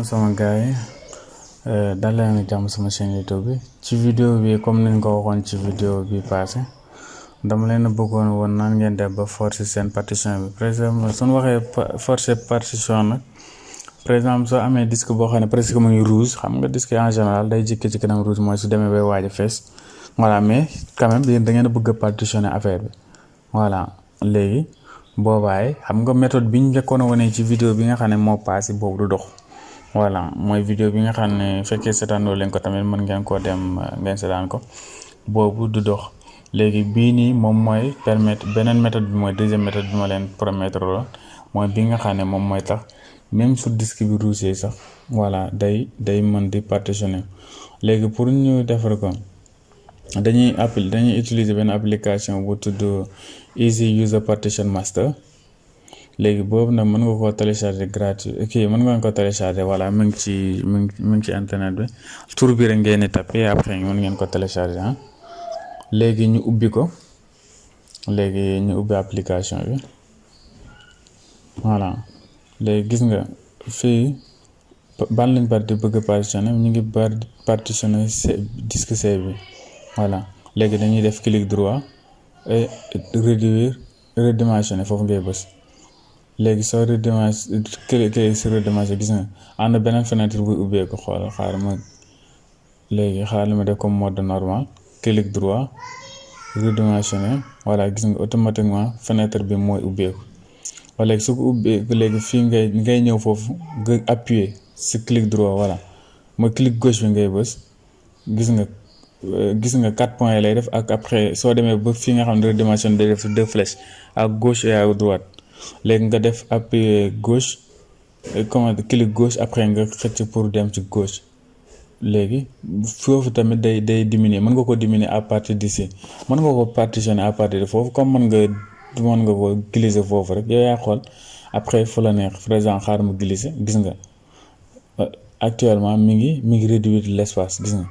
sama gars yi dal leen ak jàmm sama chaîne YouTube bi ci vidéo bi comme niñ ko waxoon ci vidéo bi passé dama leen bëggoon woon nan ngeen def ba forcer seen partition bi par exemple suñu waxee forcer partition nag par exemple soo amee disque boo xam ne presque mu ngi rouge xam nga disque en général day jikki ci kanam rouge mooy su demee bay waaj a fees voilà mais quand même yéen da ngeen a bëgg a partitionner affaire bi voilà léegi boobaay xam nga méthode bi ñu njëkkoon a wane ci vidéo bi nga xam ne moo passé boobu du dox. voilà mooy vidéo bi nga xam ne fekkee seetaanoo leen ko tamit mën ngeen koo dem ngeen seetaan ko boobu du dox léegi bii nii moom mooy permettre beneen méthode bi mooy deuxième méthode bi ma leen promettre lool mooy bi nga xam ne moom mooy tax même su disque bi rouge sax voilà day mën di partitionner léegi pour ñu defar ko dañuy utiliser benn application bu tudd Easy User Partition Master. léegi boobu nag mën nga koo télécharger gratuit mën nga ko télécharger voilà mu ngi ci internet bi tur bi rek ngeen di tapé après mën ngeen ko télécharger léegi ñu ubbi ko léegi ñu ubbi application bi voilà léegi gis nga fii ban lañ di bëgg partitionner ñu ngi partitionner disque C bi voilà léegi dañuy def clic droit et redimensionner foofu ngay bës. léegi soo cliquer sur redimension gis nga am na beneen fenêtre buy ubbeeku xaaral ma def comme mode normal clic droit redimensionner voilà gis nga automatiquement fenêtre bi mooy ubbeeku léegi su ko ubbeeku léegi fii ngay ñëw foofu nga appuyer si clic droit voilà mooy clic gauche bi ngay bës gis nga 4 points lay def ak après soo demee ba fii nga xam ne redimension day def 2 flèches à gauche et à droite. léegi nga def appuyer gauche clic gauche après nga xëcc pour dem ci gauche léegi foofu tamit day diminuer mën nga ko diminuer à partir d'ici mën nga ko partitionner à partir de foofu comme mën nga ko glisser foofu rek yow yaa xool après fu la neex par exemple xaar mu glisser gis nga actuellement mi ngi réduire l'espace gis nga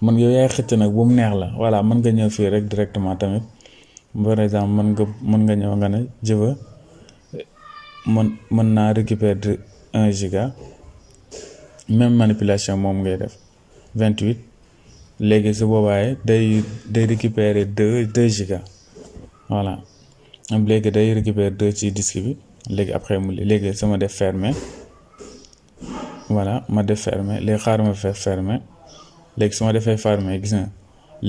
mën yow yaay xëcc nag bu mu neex la voilà mën nga ñëw fii rek directement tamit par exemple mën nga ñëw nga ne je veux mën naa récupérer 1 giga même manipulation moom ngay def 28 léegi su boobaa day récupérer 2 giga voilà léegi day récupérer 2 ci disque bi léegi après léegi sama def fermer voilà ma def fermer léegi xaaral ma fee fermer léegi su ma defee fermer gis nga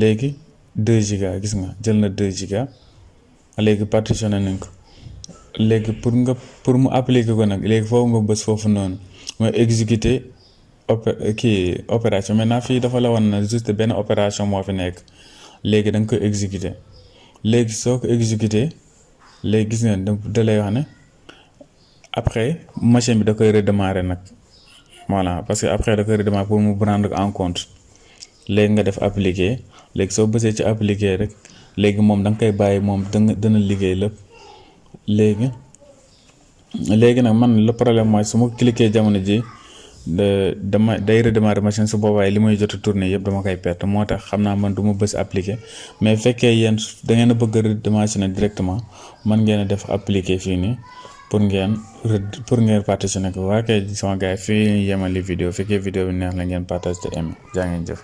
léegi 2 giga gis nga jël na 2 giga léegi partitionné nañ ko. léegi pour mu appliquer ko nag léegi foofu nga bës foofu noonu mooy exécuter opération maintenant fii dafa la woon na juste benn opération moo fi nekk léegi da nga koy exécuter léegi soo ko exécuter léegi gis nga da lay wax ne après machine bi da koy redémarrer nag voilà parce que après da koy redémarrer pour mu prendre en compte léegi nga def appliquer léegi soo bësee ci appliquer rek léegi moom da nga koy bàyyi moom dana liggéey lépp. léegi nag man le problème mooy su ma cliquer jamono ji day redémarrer machine su boobaa li may jot a tourner yëpp dama koy perte moo tax xam naa man du ma bës appliquer mais fekkee yéen da ngeen a bëgg a redémarrer directement man ngeen a def appliquer fii nii pour ngeen partitionner ko waa kay sama gars yi fii yemali vidéo fekkee vidéo bi neex la ngeen partage te aimé jaa ngeen jëf.